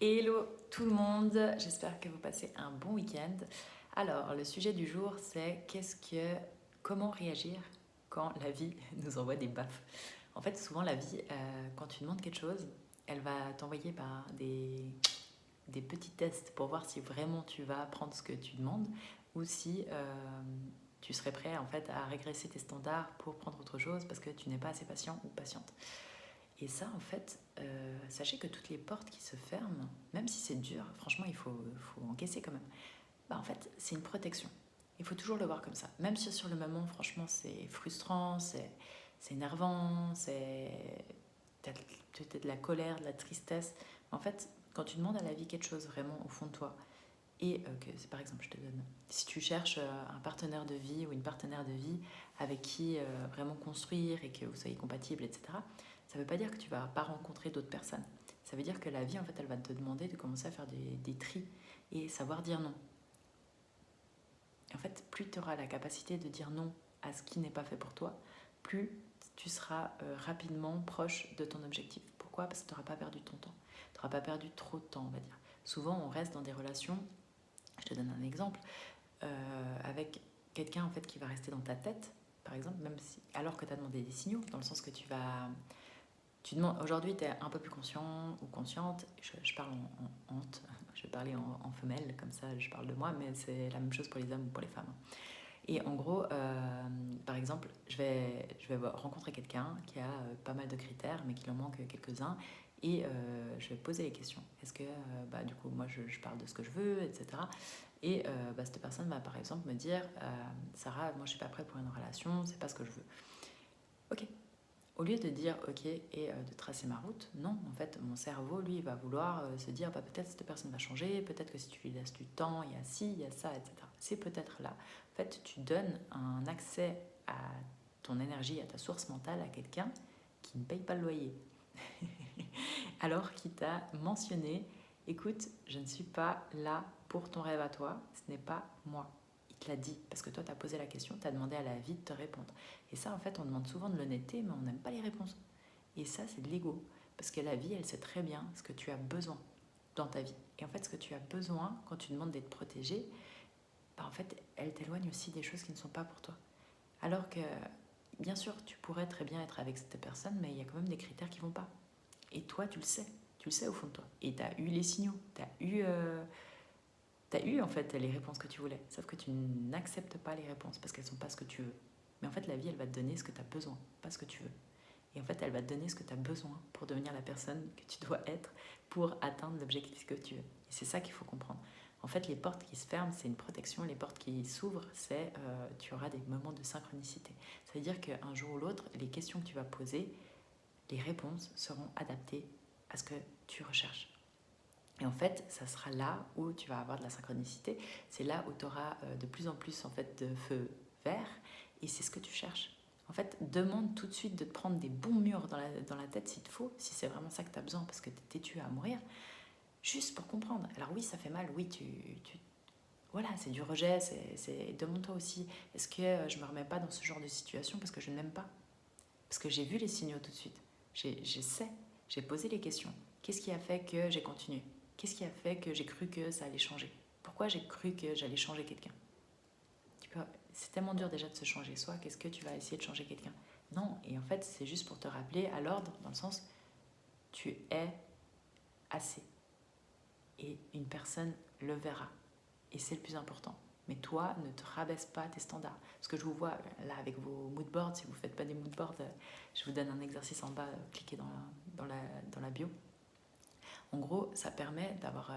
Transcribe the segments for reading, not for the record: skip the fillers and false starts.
Hello tout le monde, j'espère que vous passez un bon week-end. Alors, le sujet du jour, c'est comment réagir quand la vie nous envoie des baffes. En fait, souvent la vie, quand tu demandes quelque chose, elle va t'envoyer des petits tests pour voir si vraiment tu vas prendre ce que tu demandes ou si tu serais prêt en fait à régresser tes standards pour prendre autre chose parce que tu n'es pas assez patient ou patiente. Et ça, en fait, sachez que toutes les portes qui se ferment, même si c'est dur, franchement, il faut encaisser quand même. Bah, en fait, c'est une protection. Il faut toujours le voir comme ça. Même si sur le moment, franchement, c'est frustrant, c'est énervant, t'as peut-être de la colère, de la tristesse. En fait, quand tu demandes à la vie quelque chose vraiment au fond de toi, et que c'est par exemple, je te donne, si tu cherches un partenaire de vie ou une partenaire de vie avec qui vraiment construire et que vous soyez compatibles, etc., ça ne veut pas dire que tu ne vas pas rencontrer d'autres personnes. Ça veut dire que la vie, en fait, elle va te demander de commencer à faire des tris et savoir dire non. Et en fait, plus tu auras la capacité de dire non à ce qui n'est pas fait pour toi, plus tu seras rapidement proche de ton objectif. Pourquoi? Parce que tu n'auras pas perdu ton temps. Tu n'auras pas perdu trop de temps, on va dire. Souvent, on reste dans des relations. Je te donne un exemple avec quelqu'un en fait qui va rester dans ta tête, par exemple, même si, alors que tu as demandé des signaux, dans le sens que tu demandes, aujourd'hui tu es un peu plus conscient ou consciente, je parle en honte, je vais parler en femelle, comme ça je parle de moi, mais c'est la même chose pour les hommes ou pour les femmes. Et en gros, par exemple, je vais rencontrer quelqu'un qui a pas mal de critères, mais qu'il en manque quelques-uns. Et je vais poser les questions. Est-ce que, du coup, moi, je parle de ce que je veux, etc. Et cette personne va, par exemple, me dire Sarah, moi, je suis pas prête pour une relation, c'est pas ce que je veux. Ok. Au lieu de dire ok et de tracer ma route, non, en fait, mon cerveau, lui, va vouloir se dire peut-être cette personne va changer, peut-être que si tu lui laisses du temps, il y a ci, il y a ça, etc. C'est peut-être là. En fait, tu donnes un accès à ton énergie, à ta source mentale à quelqu'un qui ne paye pas le loyer. Alors qu'il t'a mentionné écoute, je ne suis pas là pour ton rêve à toi, ce n'est pas moi. Il te l'a dit, parce que toi, tu as posé la question, tu as demandé à la vie de te répondre. Et ça, en fait, on demande souvent de l'honnêteté, mais on n'aime pas les réponses. Et ça, c'est de l'ego. Parce que la vie, elle sait très bien ce que tu as besoin dans ta vie. Et en fait, ce que tu as besoin quand tu demandes d'être protégé, en fait, elle t'éloigne aussi des choses qui ne sont pas pour toi. Alors que, bien sûr, tu pourrais très bien être avec cette personne, mais il y a quand même des critères qui ne vont pas. Et toi, tu le sais au fond de toi. Et tu as eu les signaux, t'as eu en fait les réponses que tu voulais. Sauf que tu n'acceptes pas les réponses parce qu'elles ne sont pas ce que tu veux. Mais en fait, la vie, elle va te donner ce que tu as besoin, pas ce que tu veux. Et en fait, elle va te donner ce que tu as besoin pour devenir la personne que tu dois être pour atteindre l'objectif que tu veux. Et c'est ça qu'il faut comprendre. En fait, les portes qui se ferment, c'est une protection. Les portes qui s'ouvrent, c'est tu auras des moments de synchronicité. Ça veut dire qu'un jour ou l'autre, les questions que tu vas poser, les réponses seront adaptées à ce que tu recherches. Et en fait, ça sera là où tu vas avoir de la synchronicité. C'est là où tu auras de plus en plus en fait, de feux verts. Et c'est ce que tu cherches. En fait, demande tout de suite de te prendre des bons murs dans la tête s'il te faut, si c'est vraiment ça que tu as besoin parce que tu es têtu à mourir, juste pour comprendre. Alors oui, ça fait mal, oui, voilà, c'est du rejet, demande-toi aussi, est-ce que je me remets pas dans ce genre de situation parce que je ne l'aime pas? Parce que j'ai vu les signaux tout de suite. Je sais, j'ai posé les questions. Qu'est-ce qui a fait que j'ai continué? Qu'est-ce qui a fait que j'ai cru que ça allait changer? Pourquoi j'ai cru que j'allais changer quelqu'un? C'est tellement dur déjà de se changer soi, qu'est-ce que tu vas essayer de changer quelqu'un? Non, et en fait, c'est juste pour te rappeler à l'ordre, dans le sens, tu es assez. Et une personne le verra. Et c'est le plus important. Mais toi, ne te rabaisse pas tes standards. Parce que je vous vois là avec vos moodboards, si vous ne faites pas des moodboards, je vous donne un exercice en bas, cliquez dans la bio. En gros, ça permet d'avoir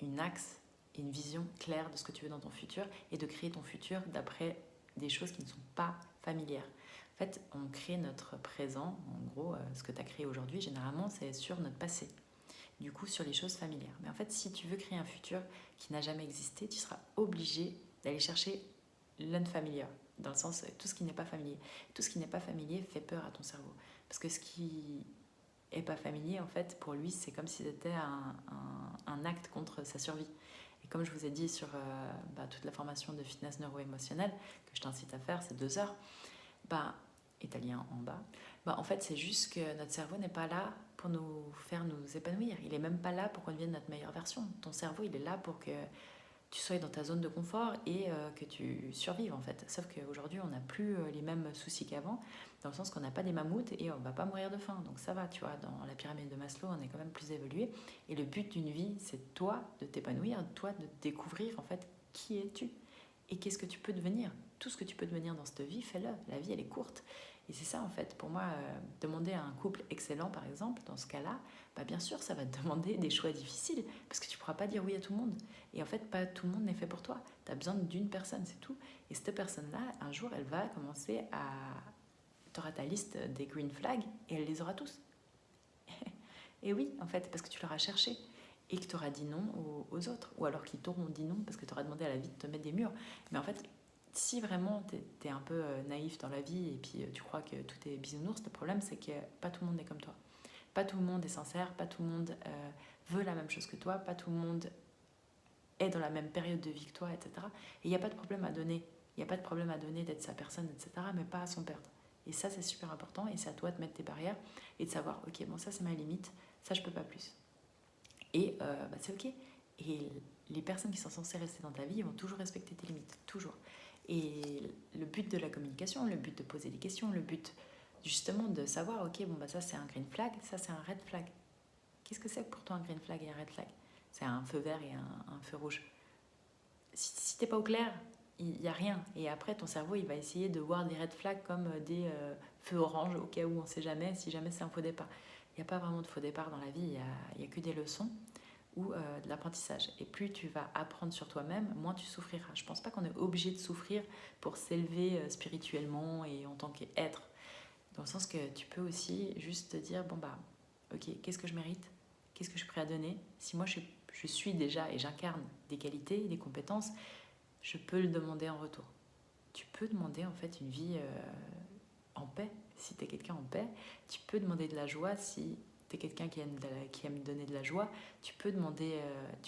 une axe, une vision claire de ce que tu veux dans ton futur et de créer ton futur d'après des choses qui ne sont pas familières. En fait, on crée notre présent, en gros, ce que tu as créé aujourd'hui, généralement, c'est sur notre passé. Du coup, sur les choses familières. Mais en fait, si tu veux créer un futur qui n'a jamais existé, tu seras obligé d'aller chercher l'unfamiliar, dans le sens tout ce qui n'est pas familier. Tout ce qui n'est pas familier fait peur à ton cerveau. Parce que ce qui est pas familier, en fait, pour lui, c'est comme si c'était un acte contre sa survie. Et comme je vous ai dit sur toute la formation de fitness neuro-émotionnel, que je t'incite à faire, c'est 2 heures, italien en bas, bah, en fait, c'est juste que notre cerveau n'est pas là pour nous faire nous épanouir. Il est même pas là pour qu'on devienne notre meilleure version. Ton cerveau, il est là pour que tu sois dans ta zone de confort et que tu survives en fait. Sauf qu'aujourd'hui, on n'a plus les mêmes soucis qu'avant, dans le sens qu'on n'a pas des mammouths et on va pas mourir de faim. Donc ça va, tu vois, dans la pyramide de Maslow, on est quand même plus évolué. Et le but d'une vie, c'est toi de t'épanouir, toi de découvrir en fait qui es-tu et qu'est-ce que tu peux devenir. Tout ce que tu peux devenir dans cette vie, fais-le. La vie, elle est courte. Et c'est ça en fait, pour moi, demander à un couple excellent par exemple, dans ce cas-là, bah, bien sûr, ça va te demander des choix difficiles, parce que tu ne pourras pas dire oui à tout le monde. Et en fait, pas tout le monde n'est fait pour toi. Tu as besoin d'une personne, c'est tout. Et cette personne-là, un jour, elle va commencer à... Tu auras ta liste des green flags et elle les aura tous. Et oui, en fait, parce que tu l'auras cherché et que tu auras dit non aux autres. Ou alors qu'ils t'auront dit non parce que tu auras demandé à la vie de te mettre des murs. Mais en fait, si vraiment tu es un peu naïf dans la vie et puis tu crois que tout est bisounours, le problème c'est que pas tout le monde est comme toi. Pas tout le monde est sincère, pas tout le monde veut la même chose que toi, pas tout le monde est dans la même période de vie que toi, etc. Et il n'y a pas de problème à donner. Il n'y a pas de problème à donner, d'être sa personne, etc. Mais pas à s'en perdre. Et ça, c'est super important. Et c'est à toi de mettre tes barrières et de savoir, ok, bon, ça, c'est ma limite. Ça, je peux pas plus. Et bah, c'est ok. Et les personnes qui sont censées rester dans ta vie vont toujours respecter tes limites. Toujours. Et le but de la communication, le but de poser des questions, le but justement de savoir, ok, bon, bah, ça, c'est un green flag, ça, c'est un red flag. Qu'est-ce que c'est pour toi un green flag et un red flag? C'est un feu vert et un feu rouge. Si t'es pas au clair, il n'y a rien. Et après, ton cerveau, il va essayer de voir des red flags comme des feux orange au cas où on ne sait jamais, si jamais c'est un faux départ. Il n'y a pas vraiment de faux départ dans la vie, il y a que des leçons ou de l'apprentissage. Et plus tu vas apprendre sur toi-même, moins tu souffriras. Je ne pense pas qu'on est obligé de souffrir pour s'élever spirituellement et en tant qu'être. Dans le sens que tu peux aussi juste te dire, bon bah, ok, qu'est-ce que je mérite? Qu'est-ce que je suis prêt à donner? Si moi je suis déjà et j'incarne des qualités, des compétences, je peux le demander en retour. Tu peux demander en fait une vie en paix, si tu es quelqu'un en paix. Tu peux demander de la joie si tu es quelqu'un qui aime donner de la joie. Tu peux demander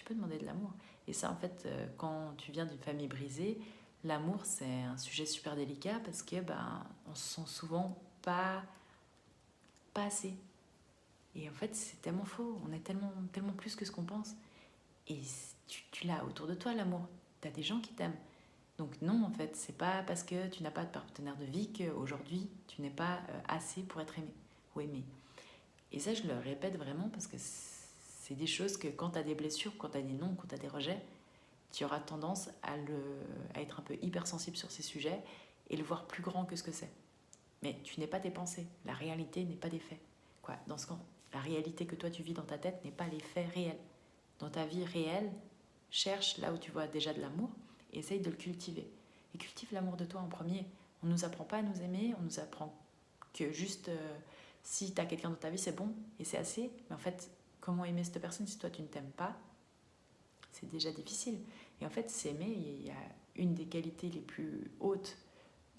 de l'amour. Et ça, en fait, quand tu viens d'une famille brisée, l'amour, c'est un sujet super délicat parce que on se sent souvent pas assez. Et en fait, c'est tellement faux. On est tellement plus que ce qu'on pense. Et tu l'as autour de toi, l'amour. Tu as des gens qui t'aiment. Donc non, en fait, c'est pas parce que tu n'as pas de partenaire de vie qu'aujourd'hui, tu n'es pas assez pour être aimé ou aimé. Et ça, je le répète vraiment parce que c'est des choses que quand tu as des blessures, quand tu as des non, quand tu as des rejets, tu auras tendance à être un peu hypersensible sur ces sujets et le voir plus grand que ce que c'est. Mais tu n'es pas tes pensées. La réalité n'est pas des faits. Quoi, dans ce cas, la réalité que toi tu vis dans ta tête n'est pas les faits réels. Dans ta vie réelle, cherche là où tu vois déjà de l'amour et essaye de le cultiver. Et cultive l'amour de toi en premier. On ne nous apprend pas à nous aimer, on nous apprend que juste si tu as quelqu'un dans ta vie, c'est bon et c'est assez. Mais en fait, comment aimer cette personne si toi tu ne t'aimes pas? C'est déjà difficile. Et en fait, s'aimer, il y a une des qualités les plus hautes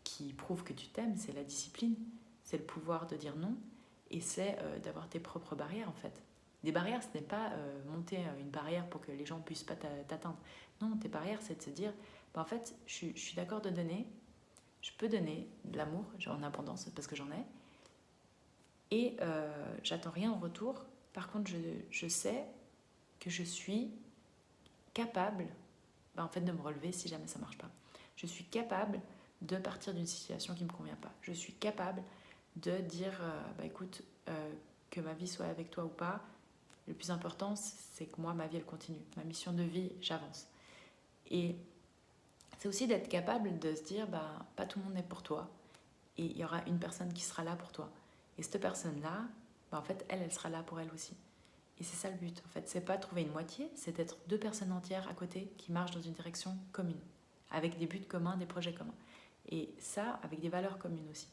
qui prouve que tu t'aimes, c'est la discipline, c'est le pouvoir de dire non, et c'est d'avoir tes propres barrières en fait. Des barrières, ce n'est pas monter une barrière pour que les gens ne puissent pas t'atteindre. Non, tes barrières, c'est de se dire, bah, en fait, je suis d'accord de donner, je peux donner de l'amour en abondance parce que j'en ai, et j'attends rien en retour. Par contre, je sais que je suis capable en fait, de me relever si jamais ça ne marche pas. Je suis capable de partir d'une situation qui ne me convient pas. Je suis capable de dire, écoute, que ma vie soit avec toi ou pas, le plus important, c'est que moi, ma vie, elle continue. Ma mission de vie, j'avance. Et c'est aussi d'être capable de se dire, pas tout le monde est pour toi. Et il y aura une personne qui sera là pour toi. Et cette personne-là, en fait, elle sera là pour elle aussi. Et c'est ça le but, en fait. C'est pas trouver une moitié, c'est d'être deux personnes entières à côté qui marchent dans une direction commune, avec des buts communs, des projets communs. Et ça, avec des valeurs communes aussi.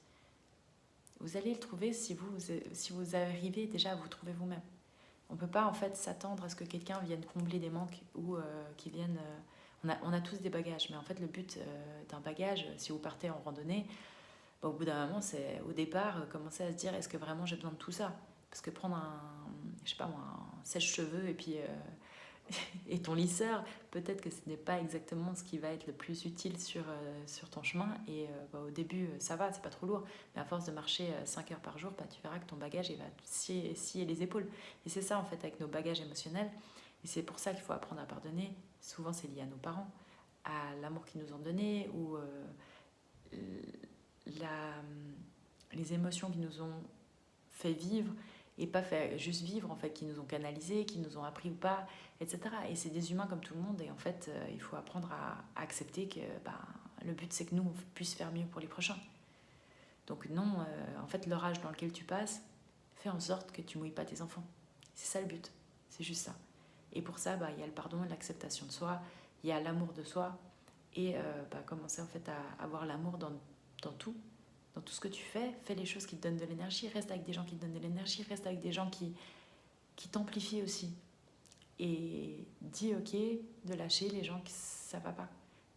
Vous allez le trouver si vous arrivez déjà à vous trouver vous-même. On ne peut pas en fait s'attendre à ce que quelqu'un vienne combler des manques ou qu'il vienne... on a tous des bagages, mais en fait le but d'un bagage, si vous partez en randonnée, au bout d'un moment, c'est au départ commencer à se dire est-ce que vraiment j'ai besoin de tout ça? Parce que prendre un sèche-cheveux et puis Et ton lisseur, peut-être que ce n'est pas exactement ce qui va être le plus utile sur ton chemin. Et au début, ça va, c'est pas trop lourd. Mais à force de marcher 5 heures par jour, tu verras que ton bagage il va te scier les épaules. Et c'est ça en fait avec nos bagages émotionnels. Et c'est pour ça qu'il faut apprendre à pardonner. Souvent, c'est lié à nos parents, à l'amour qu'ils nous ont donné ou la, les émotions qu'ils nous ont fait vivre et pas fait juste vivre en fait, qui nous ont canalisés, qui nous ont appris ou pas, etc. Et c'est des humains comme tout le monde et en fait il faut apprendre à accepter que le but c'est que nous on puisse faire mieux pour les prochains. Donc non, en fait l'orage dans lequel tu passes, fais en sorte que tu mouilles pas tes enfants. C'est ça le but, c'est juste ça. Et pour ça, il y a le pardon, l'acceptation de soi, il y a l'amour de soi et commencer en fait à avoir l'amour dans tout. Dans tout ce que tu fais les choses qui te donnent de l'énergie, reste avec des gens qui te donnent de l'énergie, reste avec des gens qui t'amplifient aussi. Et dis ok de lâcher les gens qui ça va pas.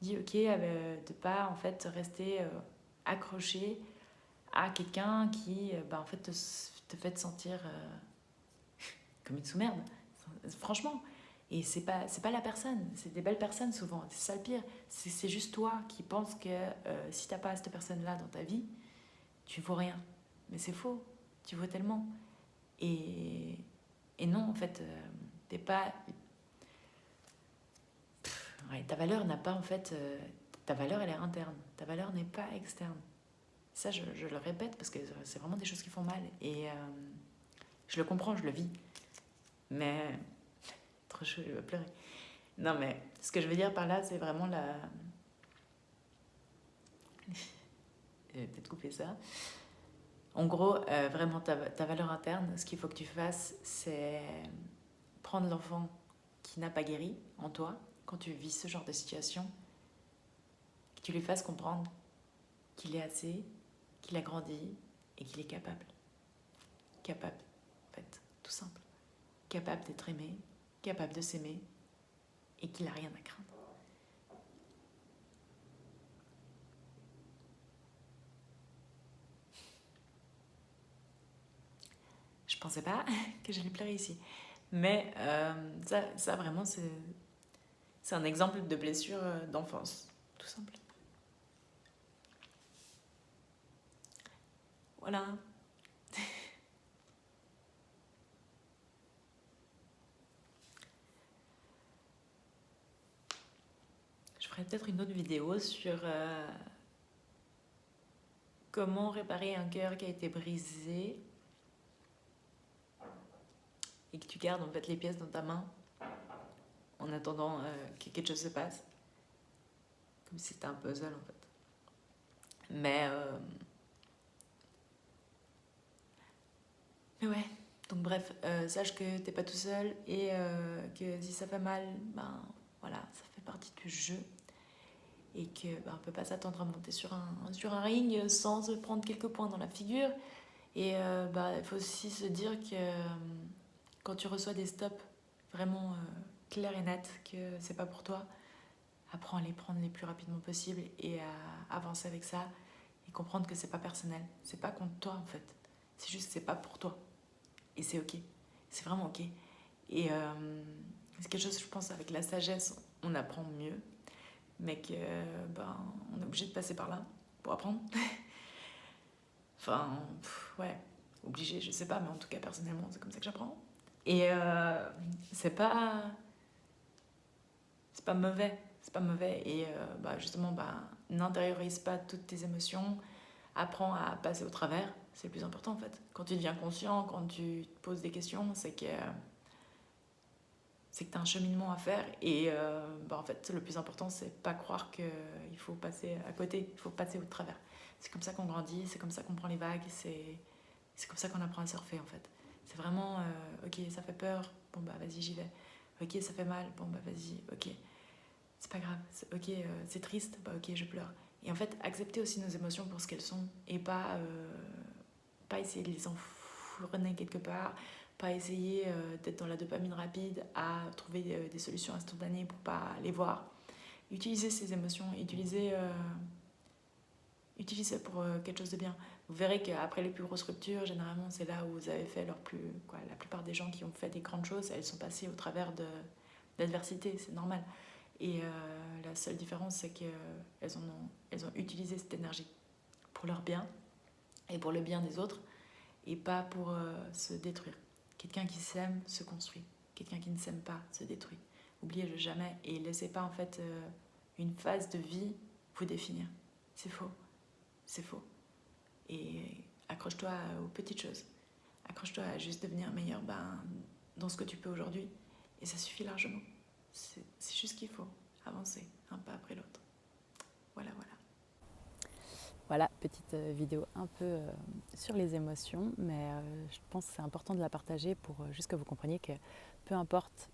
Dis ok de pas en fait rester accroché à quelqu'un qui en fait te fait te sentir comme une sous-merde. Franchement. Et c'est pas la personne, c'est des belles personnes souvent, c'est ça le pire. C'est juste toi qui penses que si t'as pas cette personne-là dans ta vie, tu vaux rien. Mais c'est faux, tu vaux tellement. Et, et non, en fait, t'es pas. Ouais, ta valeur n'a pas, en fait. Ta valeur, elle est interne. Ta valeur n'est pas externe. Ça, je le répète parce que c'est vraiment des choses qui font mal. Et je le comprends, je le vis. Mais. Trop chaud, je vais pleurer. Non, mais ce que je veux dire par là, c'est vraiment la. Je vais peut-être couper ça. En gros, vraiment, ta valeur interne, ce qu'il faut que tu fasses, c'est prendre l'enfant qui n'a pas guéri en toi, quand tu vis ce genre de situation, que tu lui fasses comprendre qu'il est assez, qu'il a grandi et qu'il est capable. Capable, en fait, tout simple. Capable d'être aimé, capable de s'aimer et qu'il n'a rien à craindre. Je pensais pas que j'allais pleurer ici. Mais ça vraiment, c'est un exemple de blessure d'enfance, tout simple. Voilà. Je ferai peut-être une autre vidéo sur comment réparer un cœur qui a été brisé et que tu gardes en fait les pièces dans ta main en attendant que quelque chose se passe. Comme si c'était un puzzle en fait. Mais ouais, donc bref, sache que t'es pas tout seul et que si ça fait mal, voilà, ça fait partie du jeu. Et que on peut pas s'attendre à monter sur un ring sans se prendre quelques points dans la figure. Et il faut aussi se dire que quand tu reçois des stops vraiment clairs et nets que c'est pas pour toi, apprends à les prendre les plus rapidement possible et à avancer avec ça et comprendre que c'est pas personnel, c'est pas contre toi en fait, c'est juste que c'est pas pour toi et c'est ok, c'est vraiment ok. Et c'est quelque chose, je pense, avec la sagesse, on apprend mieux, mais que on est obligé de passer par là pour apprendre. Enfin, ouais, obligé, je sais pas, mais en tout cas, personnellement, c'est comme ça que j'apprends. Et c'est pas mauvais, c'est pas mauvais. Et justement, n'intériorise pas toutes tes émotions, apprends à passer au travers, c'est le plus important en fait. Quand tu deviens conscient, quand tu te poses des questions, c'est que tu as un cheminement à faire. Et en fait, le plus important, c'est pas croire qu'il faut passer à côté, il faut passer au travers. C'est comme ça qu'on grandit, c'est comme ça qu'on prend les vagues, c'est comme ça qu'on apprend à surfer en fait. C'est vraiment, ok, ça fait peur, bon vas-y, j'y vais. Ok, ça fait mal, bon vas-y, ok. C'est pas grave, ok, c'est triste, ok, je pleure. Et en fait, accepter aussi nos émotions pour ce qu'elles sont et pas essayer de les enfourner quelque part, pas essayer d'être dans la dopamine rapide à trouver des solutions instantanées pour pas les voir. Utiliser ces émotions, utiliser pour quelque chose de bien. Vous verrez qu'après les plus grosses ruptures, généralement, c'est là où vous avez fait la plupart des gens qui ont fait des grandes choses, elles sont passées au travers d'adversité, c'est normal. Et la seule différence, c'est qu'elles ont utilisé cette énergie pour leur bien et pour le bien des autres, et pas pour se détruire. Quelqu'un qui s'aime se construit. Quelqu'un qui ne s'aime pas se détruit. Oubliez-le jamais et laissez pas en fait une phase de vie vous définir. C'est faux. C'est faux. Et accroche-toi aux petites choses. Accroche-toi à juste devenir meilleur dans ce que tu peux aujourd'hui. Et ça suffit largement. C'est juste ce qu'il faut. Avancer un pas après l'autre. Voilà. Voilà, petite vidéo un peu sur les émotions, mais je pense que c'est important de la partager pour juste que vous compreniez que peu importe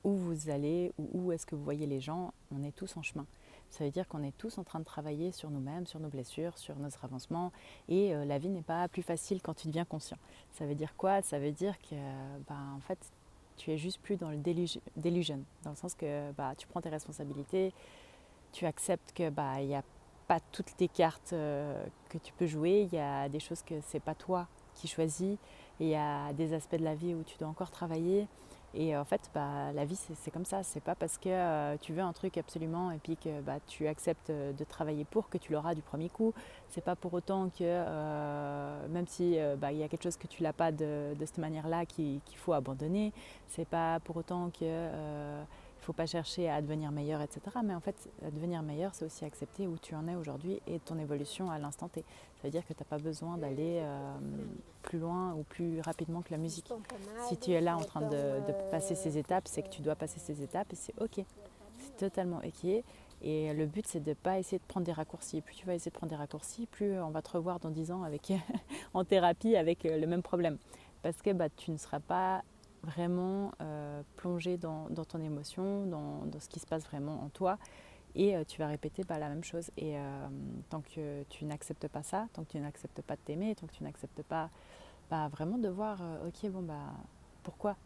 où vous allez ou où est-ce que vous voyez les gens, on est tous en chemin. Ça veut dire qu'on est tous en train de travailler sur nous-mêmes, sur nos blessures, sur notre avancement, et la vie n'est pas plus facile quand tu deviens conscient. Ça veut dire quoi? Ça veut dire que en fait, tu es juste plus dans le delusion, dans le sens que tu prends tes responsabilités, tu acceptes que il y a pas toutes les cartes que tu peux jouer, il y a des choses que c'est pas toi qui choisis, et il y a des aspects de la vie où tu dois encore travailler. Et en fait, la vie, c'est comme ça. C'est pas parce que tu veux un truc absolument et puis que tu acceptes de travailler pour que tu l'auras du premier coup. C'est pas pour autant que, même si il y a quelque chose que tu l'as pas de cette manière-là qu'il faut abandonner. C'est pas pour autant que il ne faut pas chercher à devenir meilleur, etc. Mais en fait, devenir meilleur, c'est aussi accepter où tu en es aujourd'hui et ton évolution à l'instant T. Ça veut dire que tu n'as pas besoin d'aller plus loin ou plus rapidement que la musique. Si tu es là en train de passer ces étapes, c'est que tu dois passer ces étapes et c'est OK. C'est totalement OK. Et le but, c'est de ne pas essayer de prendre des raccourcis. Plus tu vas essayer de prendre des raccourcis, plus on va te revoir dans 10 ans en thérapie avec le même problème. Parce que tu ne seras pas vraiment plongé dans ton émotion, dans ce qui se passe vraiment en toi, et tu vas répéter la même chose. Et tant que tu n'acceptes pas ça, tant que tu n'acceptes pas de t'aimer, tant que tu n'acceptes pas vraiment de voir ok pourquoi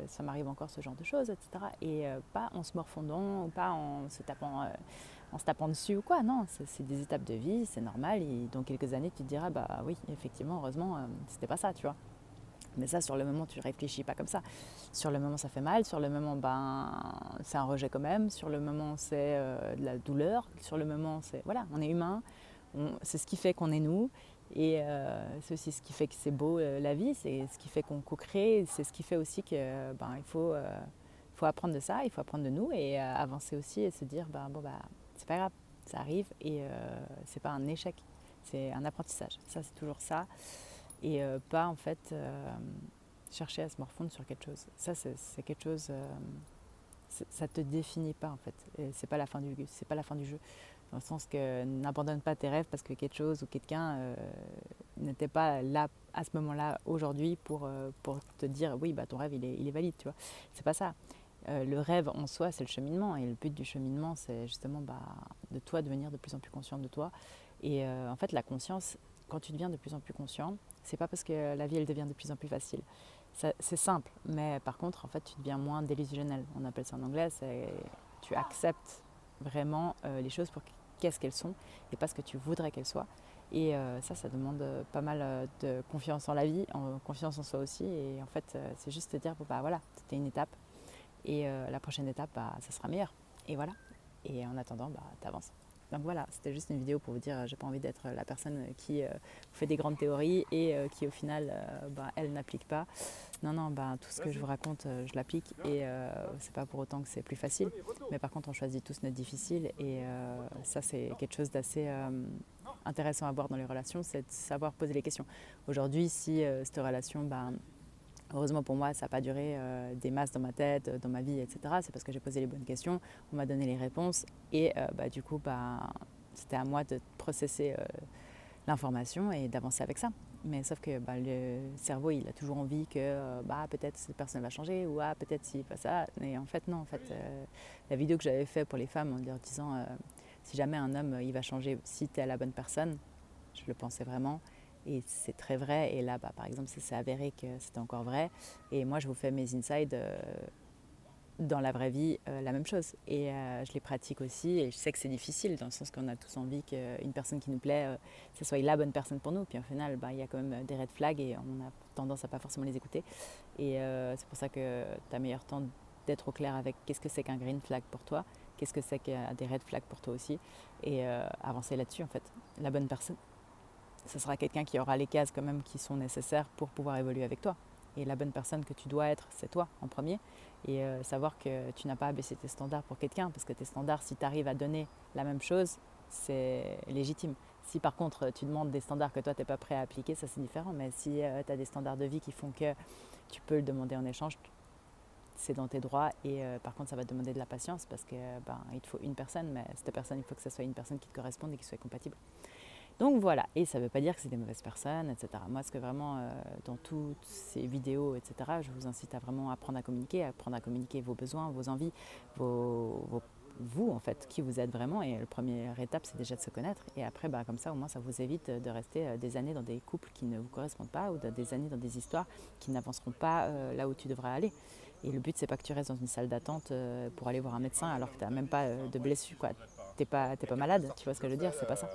ça m'arrive encore ce genre de choses, etc. Et pas en se morfondant ou pas en se tapant dessus ou quoi. Non, c'est des étapes de vie, c'est normal, et dans quelques années tu te diras oui, effectivement, heureusement c'était pas ça, tu vois. Mais ça, sur le moment, tu ne réfléchis pas comme ça. Sur le moment, ça fait mal. Sur le moment, c'est un rejet quand même. Sur le moment, c'est de la douleur. Sur le moment, voilà, on est humain. C'est ce qui fait qu'on est nous. Et c'est aussi ce qui fait que c'est beau la vie. C'est ce qui fait qu'on co-crée. C'est ce qui fait aussi que il faut apprendre de ça. Il faut apprendre de nous et avancer aussi et se dire c'est pas grave, ça arrive et c'est pas un échec. C'est un apprentissage. Ça, c'est toujours ça. Et pas en fait chercher à se morfondre sur quelque chose. Ça, c'est quelque chose, ça te définit pas en fait. Et c'est pas la fin du jeu. Dans le sens que n'abandonne pas tes rêves parce que quelque chose ou quelqu'un n'était pas là à ce moment-là aujourd'hui pour te dire oui ton rêve il est valide, tu vois. C'est pas ça. Le rêve en soi, c'est le cheminement, et le but du cheminement, c'est justement de toi devenir de plus en plus conscient de toi. Et en fait, la conscience, quand tu deviens de plus en plus conscient, c'est pas parce que la vie elle devient de plus en plus facile. C'est simple, mais par contre, en fait, tu deviens moins délusionnel. On appelle ça en anglais, tu acceptes vraiment les choses pour qu'est-ce qu'elles sont et pas ce que tu voudrais qu'elles soient. Et ça demande pas mal de confiance en la vie, en confiance en soi aussi. Et en fait, c'est juste te dire voilà, c'était une étape. Et la prochaine étape, ça sera meilleur. Et voilà. Et en attendant, tu avances. Donc voilà, c'était juste une vidéo pour vous dire, j'ai pas envie d'être la personne qui fait des grandes théories et qui au final, elle n'applique pas. Non, tout ce que je vous raconte, je l'applique et c'est pas pour autant que c'est plus facile. Mais par contre, on choisit tous notre difficile et ça, c'est quelque chose d'assez intéressant à voir dans les relations, c'est de savoir poser les questions. Aujourd'hui, si cette relation, heureusement pour moi, ça n'a pas duré des masses dans ma tête, dans ma vie, etc. C'est parce que j'ai posé les bonnes questions, on m'a donné les réponses et du coup, c'était à moi de processer l'information et d'avancer avec ça. Mais sauf que le cerveau, il a toujours envie que peut-être cette personne va changer ou peut-être si pas ça. Mais en fait, non. En fait, la vidéo que j'avais faite pour les femmes en leur disant si jamais un homme il va changer, si tu es la bonne personne, je le pensais vraiment. Et c'est très vrai. Et là, par exemple, ça s'est avéré que c'était encore vrai. Et moi, je vous fais mes insides dans la vraie vie, la même chose. Et je les pratique aussi. Et je sais que c'est difficile, dans le sens qu'on a tous envie qu'une personne qui nous plaît, ce soit la bonne personne pour nous. Puis au final, il y a quand même des red flags et on a tendance à pas forcément les écouter. Et c'est pour ça que tu as meilleur temps d'être au clair avec qu'est-ce que c'est qu'un green flag pour toi, qu'est-ce que c'est qu'il y a des red flags pour toi aussi, et avancer là-dessus en fait. La bonne personne, ce sera quelqu'un qui aura les cases quand même qui sont nécessaires pour pouvoir évoluer avec toi. Et la bonne personne que tu dois être, c'est toi en premier. Et savoir que tu n'as pas à baisser tes standards pour quelqu'un, parce que tes standards, si tu arrives à donner la même chose, c'est légitime. Si par contre tu demandes des standards que toi tu n'es pas prêt à appliquer, ça c'est différent. Mais si tu as des standards de vie qui font que tu peux le demander en échange, c'est dans tes droits. Et par contre ça va te demander de la patience, parce que il te faut une personne, mais cette personne, il faut que ce soit une personne qui te corresponde et qui soit compatible. Donc voilà, et ça ne veut pas dire que c'est des mauvaises personnes, etc. Moi, ce que vraiment, dans toutes ces vidéos, etc., je vous incite à vraiment apprendre à communiquer vos besoins, vos envies, vous, en fait, qui vous êtes vraiment. Et la première étape, c'est déjà de se connaître. Et après, comme ça, au moins, ça vous évite de rester des années dans des couples qui ne vous correspondent pas, ou des années dans des histoires qui n'avanceront pas là où tu devrais aller. Et le but, c'est pas que tu restes dans une salle d'attente pour aller voir un médecin alors que tu n'as même pas de blessure, quoi. T'es pas malade, tu vois ce que je veux dire, c'est pas ça.